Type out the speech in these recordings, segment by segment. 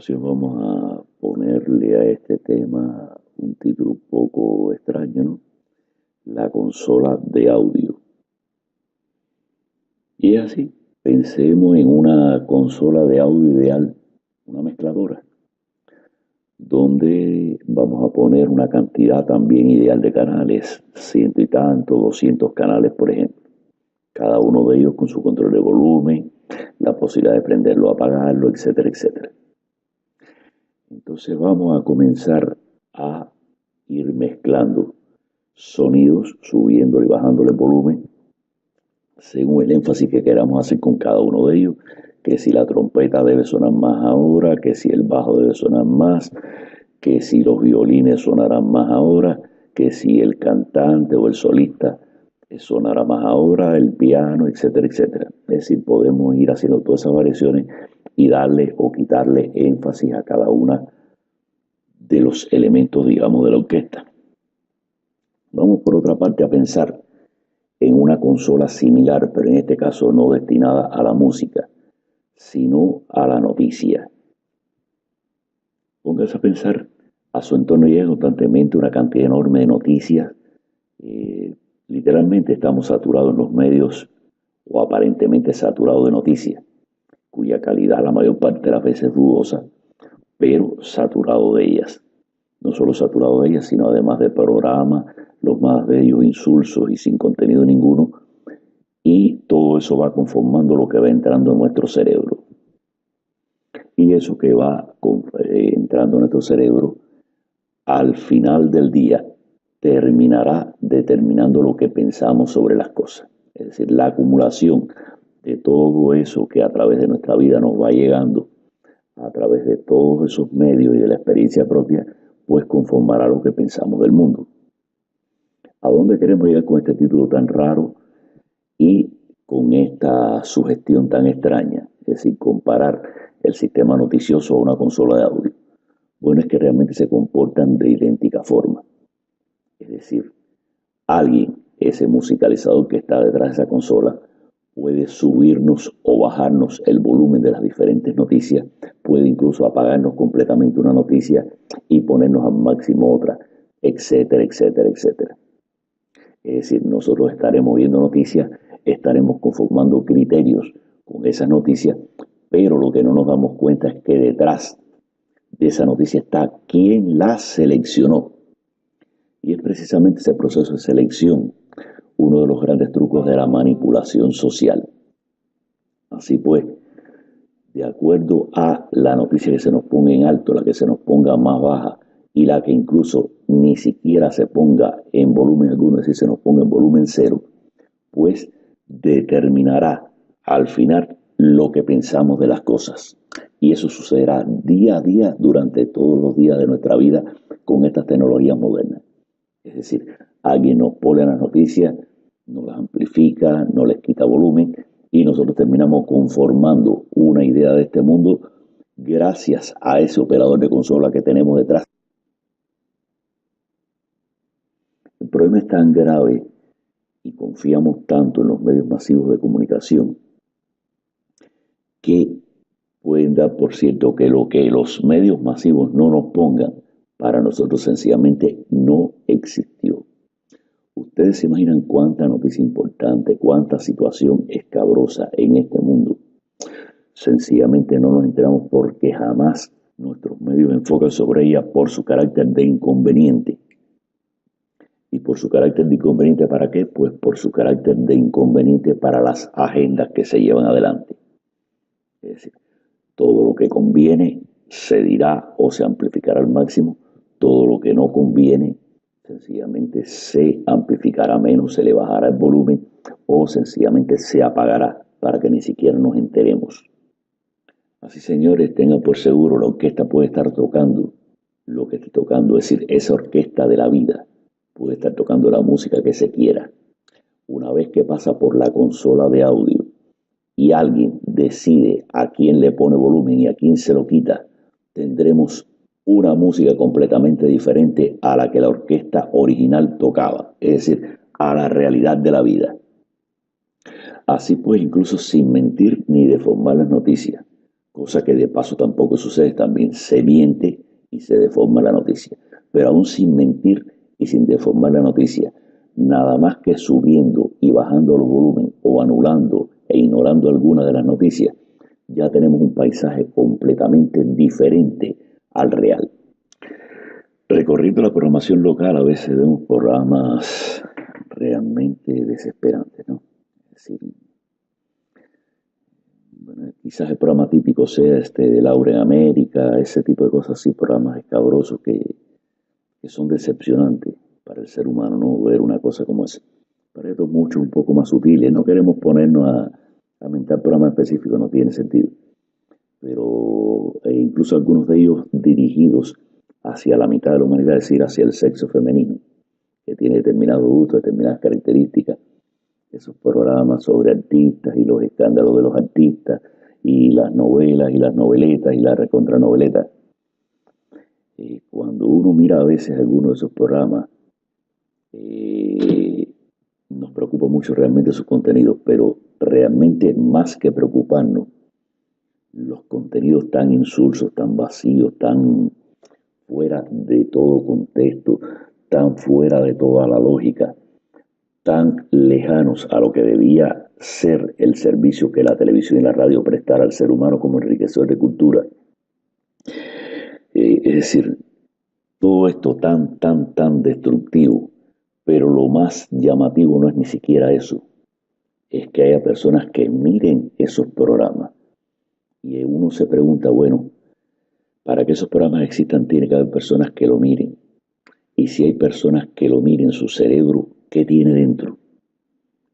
ocasión vamos a ponerle a este tema un título un poco extraño, ¿no? La consola de audio. Y es así, pensemos en una consola de audio ideal, una mezcladora, donde vamos a poner una cantidad también ideal de canales, ciento y tanto, 200 canales, por ejemplo. Cada uno de ellos con su control de volumen, la posibilidad de prenderlo, apagarlo, etcétera, etcétera. Entonces vamos a comenzar a ir mezclando sonidos, subiéndole y bajándole el volumen, según el énfasis que queramos hacer con cada uno de ellos, que si la trompeta debe sonar más ahora, que si el bajo debe sonar más, que si los violines sonarán más ahora, que si el cantante o el solista sonará más ahora, el piano, etcétera, etcétera. Es decir, podemos ir haciendo todas esas variaciones y darle o quitarle énfasis a cada una de los elementos, digamos, de la orquesta. Vamos por otra parte a pensar en una consola similar, pero en este caso no destinada a la música, sino a la noticia. Póngase a pensar, a su entorno llega constantemente una cantidad enorme de noticias. Literalmente estamos saturados en los medios o aparentemente saturados de noticias, cuya calidad la mayor parte de las veces es dudosa, pero saturado de ellas. No solo saturado de ellas, sino además de programas, los más de ellos insulsos y sin contenido ninguno, y todo eso va conformando lo que va entrando en nuestro cerebro. Y eso que va entrando en nuestro cerebro, al final del día, terminará determinando lo que pensamos sobre las cosas. Es decir, la acumulación de todo eso que a través de nuestra vida nos va llegando, a través de todos esos medios y de la experiencia propia, pues conformará lo que pensamos del mundo. ¿A dónde queremos llegar con este título tan raro y con esta sugestión tan extraña? Es decir, comparar el sistema noticioso a una consola de audio. Bueno, es que realmente se comportan de idéntica forma. Es decir, alguien, ese musicalizador que está detrás de esa consola, puede subirnos o bajarnos el volumen de las diferentes noticias, puede incluso apagarnos completamente una noticia y ponernos al máximo otra, etcétera, etcétera, etcétera. Es decir, nosotros estaremos viendo noticias, estaremos conformando criterios con esas noticias, pero lo que no nos damos cuenta es que detrás de esa noticia está quien la seleccionó. Y es precisamente ese proceso de selección uno de los grandes trucos de la manipulación social. Así pues, de acuerdo a la noticia que se nos ponga en alto, la que se nos ponga más baja y la que incluso ni siquiera se ponga en volumen alguno, es decir, se nos ponga en volumen cero, pues determinará al final lo que pensamos de las cosas. Y eso sucederá día a día durante todos los días de nuestra vida con estas tecnologías modernas. Es decir, alguien nos pone las noticias, nos las amplifica, nos les quita volumen y nosotros terminamos conformando una idea de este mundo gracias a ese operador de consola que tenemos detrás. El problema es tan grave y confiamos tanto en los medios masivos de comunicación que pueden dar por cierto que lo que los medios masivos no nos pongan, para nosotros sencillamente no existió. Ustedes se imaginan cuánta noticia importante, cuánta situación escabrosa en este mundo. Sencillamente no nos enteramos porque jamás nuestros medios enfocan sobre ella por su carácter de inconveniente. ¿Y por su carácter de inconveniente para qué? Pues por su carácter de inconveniente para las agendas que se llevan adelante. Es decir, todo lo que conviene se dirá o se amplificará al máximo, todo lo que no conviene sencillamente se amplificará menos, se le bajará el volumen o sencillamente se apagará para que ni siquiera nos enteremos. Así, señores, tengan por seguro, la orquesta puede estar tocando lo que esté tocando, es decir, esa orquesta de la vida puede estar tocando la música que se quiera. Una vez que pasa por la consola de audio y alguien decide a quién le pone volumen y a quién se lo quita, tendremos una música completamente diferente a la que la orquesta original tocaba, es decir, a la realidad de la vida. Así pues, incluso sin mentir ni deformar las noticias, cosa que de paso tampoco sucede, también se miente y se deforma la noticia. Pero aún sin mentir y sin deformar la noticia, nada más que subiendo y bajando los volúmenes o anulando e ignorando algunas de las noticias, ya tenemos un paisaje completamente diferente al real. Recorriendo la programación local, a veces vemos programas realmente desesperantes, ¿no? Es decir, bueno, quizás el programa típico sea de Laura en América, ese tipo de cosas así, programas escabrosos que son decepcionantes para el ser humano, ¿no? Ver una cosa como esa. Para estos muchos un poco más sutiles, no queremos ponernos a mentar programas específicos, no tiene sentido. Pero incluso algunos de ellos dirigidos hacia la mitad de la humanidad, es decir, hacia el sexo femenino, que tiene determinados gustos, determinadas características. Esos programas sobre artistas y los escándalos de los artistas, y las novelas y las noveletas y las recontranoveletas. Cuando uno mira a veces algunos de esos programas, nos preocupa mucho realmente sus contenidos, pero realmente más que preocuparnos, los contenidos tan insulsos, tan vacíos, tan fuera de todo contexto, tan fuera de toda la lógica, tan lejanos a lo que debía ser el servicio que la televisión y la radio prestara al ser humano como enriquecedor de cultura. Es decir, todo esto tan destructivo, pero lo más llamativo no es ni siquiera eso, es que haya personas que miren esos programas y uno se pregunta, bueno, para que esos programas existan tiene que haber personas que lo miren. Y si hay personas que lo miren, su cerebro, ¿qué tiene dentro?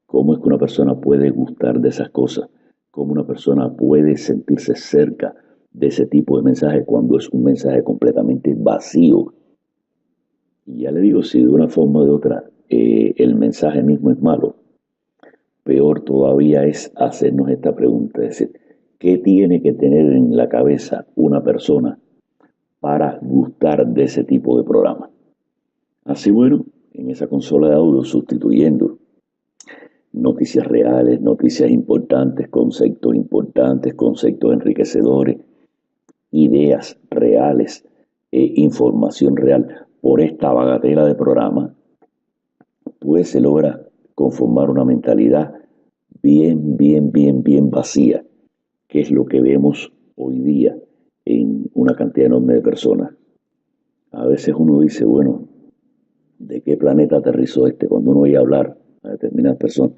¿Cómo es que una persona puede gustar de esas cosas? ¿Cómo una persona puede sentirse cerca de ese tipo de mensaje cuando es un mensaje completamente vacío? Y ya le digo, si de una forma o de otra el mensaje mismo es malo, peor todavía es hacernos esta pregunta, es decir, ¿qué tiene que tener en la cabeza una persona para gustar de ese tipo de programa? Así bueno, en esa consola de audio sustituyendo noticias reales, noticias importantes, conceptos enriquecedores, ideas reales, información real, por esta bagatela de programa, pues se logra conformar una mentalidad bien vacía, que es lo que vemos hoy día en una cantidad enorme de personas. A veces uno dice, bueno, ¿de qué planeta aterrizó cuando uno oye hablar a determinadas personas?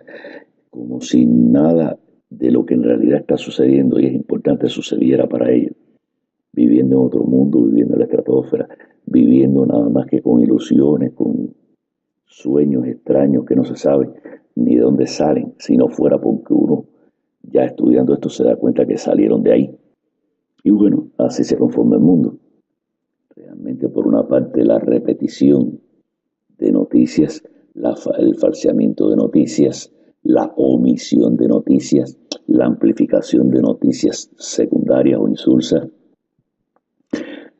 Como si nada de lo que en realidad está sucediendo y es importante sucediera para ellos. Viviendo en otro mundo, viviendo en la estratosfera, viviendo nada más que con ilusiones, con sueños extraños que no se sabe ni de dónde salen, si no fuera porque uno ya estudiando esto se da cuenta que salieron de ahí. Y bueno, así se conforma el mundo. Realmente por una parte la repetición de noticias, el falseamiento de noticias, la omisión de noticias, la amplificación de noticias secundarias o insulsas,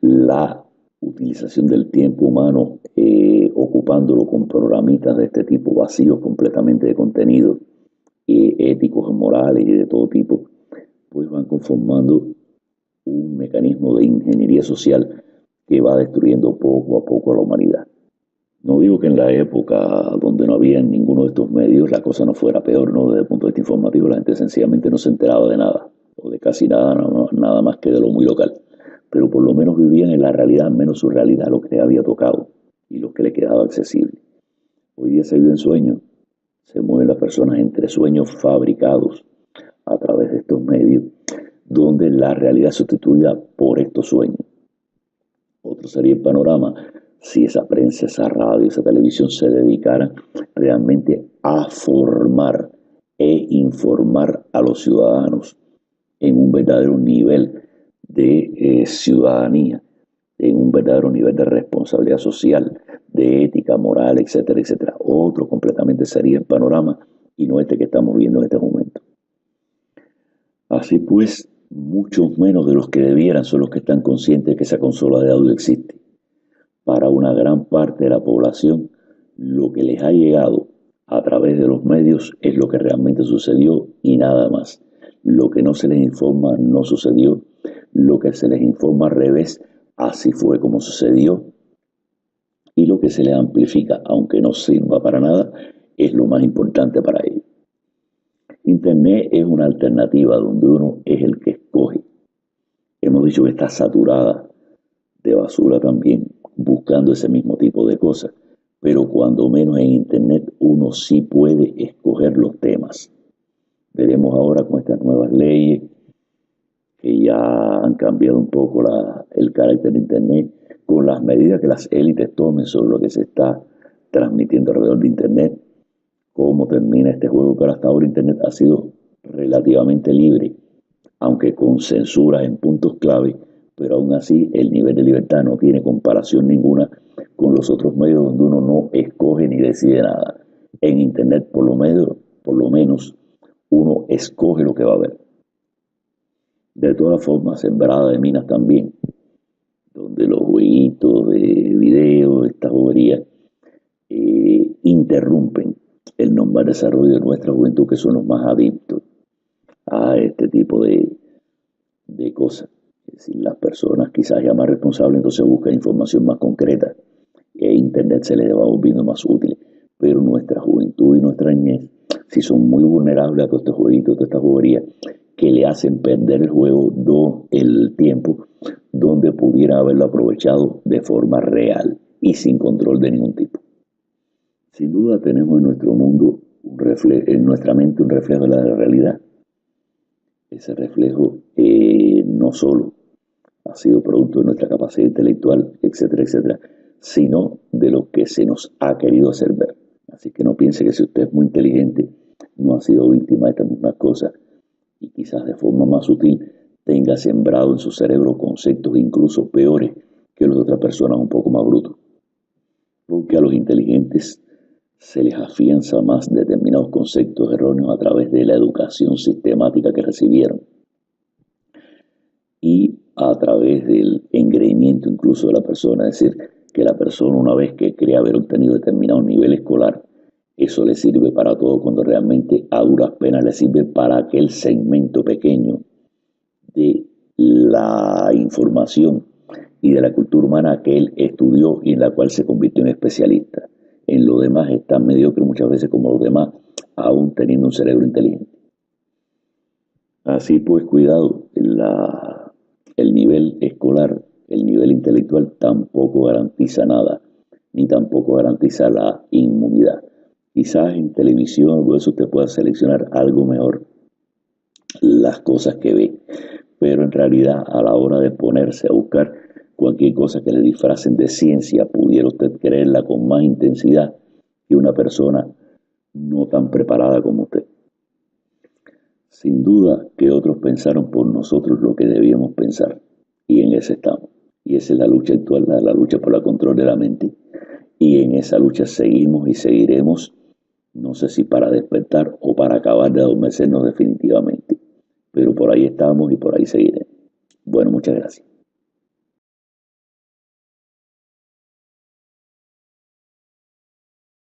la utilización del tiempo humano ocupándolo con programitas de este tipo vacíos completamente de contenido, éticos, morales y de todo tipo, pues van conformando un mecanismo de ingeniería social que va destruyendo poco a poco a la humanidad. No digo que en la época donde no había ninguno de estos medios la cosa no fuera peor, ¿no? Desde el punto de vista informativo la gente sencillamente no se enteraba de nada, o de casi nada, nada más que de lo muy local. Pero por lo menos vivían en la realidad, menos su realidad, lo que había tocado y lo que le quedaba accesible. Hoy día se vive en sueños, se mueven las personas entre sueños fabricados a través de estos medios, donde la realidad es sustituida por estos sueños. Otro sería el panorama si esa prensa, esa radio, esa televisión se dedicaran realmente a formar e informar a los ciudadanos en un verdadero nivel de ciudadanía, en un verdadero nivel de responsabilidad social, de ética, moral, etcétera, etcétera. Otro completamente sería el panorama y no este que estamos viendo en este momento. Así pues, muchos menos de los que debieran son los que están conscientes de que esa consola de audio existe. Para una gran parte de la población, lo que les ha llegado a través de los medios es lo que realmente sucedió y nada más. Lo que no se les informa no sucedió. Lo que se les informa al revés, así fue como sucedió. Y lo que se les amplifica, aunque no sirva para nada, es lo más importante para ellos. Internet es una alternativa donde uno es el que escoge. Hemos dicho que está saturada de basura también, buscando ese mismo tipo de cosas. Pero cuando menos en Internet uno sí puede escoger los temas. Veremos ahora con estas nuevas leyes que ya han cambiado un poco el carácter de Internet, con las medidas que las élites tomen sobre lo que se está transmitiendo alrededor de Internet, cómo termina este juego, pero hasta ahora Internet ha sido relativamente libre, aunque con censuras en puntos clave, pero aún así el nivel de libertad no tiene comparación ninguna con los otros medios donde uno no escoge ni decide nada. En Internet por lo menos uno escoge lo que va a ver. De todas formas, sembrada de minas también, donde los jueguitos de video, estas boberías, interrumpen el normal desarrollo de nuestra juventud, que son los más adictos a este tipo de cosas. Es decir, las personas quizás ya más responsables entonces buscan información más concreta e Internet se les va volviendo más útil. Pero nuestra juventud y nuestra niñez sí son muy vulnerables a todos estos jueguitos, todas estas boberías que le hacen perder el tiempo donde pudiera haberlo aprovechado de forma real y sin control de ningún tipo. Sin duda tenemos en nuestro mundo en nuestra mente un reflejo de la realidad. Ese reflejo no solo ha sido producto de nuestra capacidad intelectual, etcétera, etcétera, sino de lo que se nos ha querido hacer ver. Así que no piense que si usted es muy inteligente, no ha sido víctima de estas mismas cosas y quizás de forma más sutil tenga sembrado en su cerebro conceptos incluso peores que los de otras personas un poco más brutos. Porque a los inteligentes se les afianza más determinados conceptos erróneos a través de la educación sistemática que recibieron y a través del engreimiento incluso de la persona. Es decir, que la persona, una vez que cree haber obtenido determinado nivel escolar, eso le sirve para todo, cuando realmente a duras penas le sirve para aquel segmento pequeño de la información y de la cultura humana que él estudió y en la cual se convirtió en especialista. En lo demás es tan mediocre muchas veces como los demás, aún teniendo un cerebro inteligente. Así pues, cuidado, el nivel escolar, el nivel intelectual tampoco garantiza nada, ni tampoco garantiza la inmunidad. Quizás en televisión o eso usted pueda seleccionar algo mejor las cosas que ve, pero en realidad a la hora de ponerse a buscar cualquier cosa que le disfracen de ciencia, pudiera usted creerla con más intensidad que una persona no tan preparada como usted. Sin duda que otros pensaron por nosotros lo que debíamos pensar, y en ese estamos. Y esa es la lucha actual, la lucha por el control de la mente. Y en esa lucha seguimos y seguiremos, no sé si para despertar o para acabar de adormecernos definitivamente. Pero por ahí estamos y por ahí seguiremos. Bueno, muchas gracias.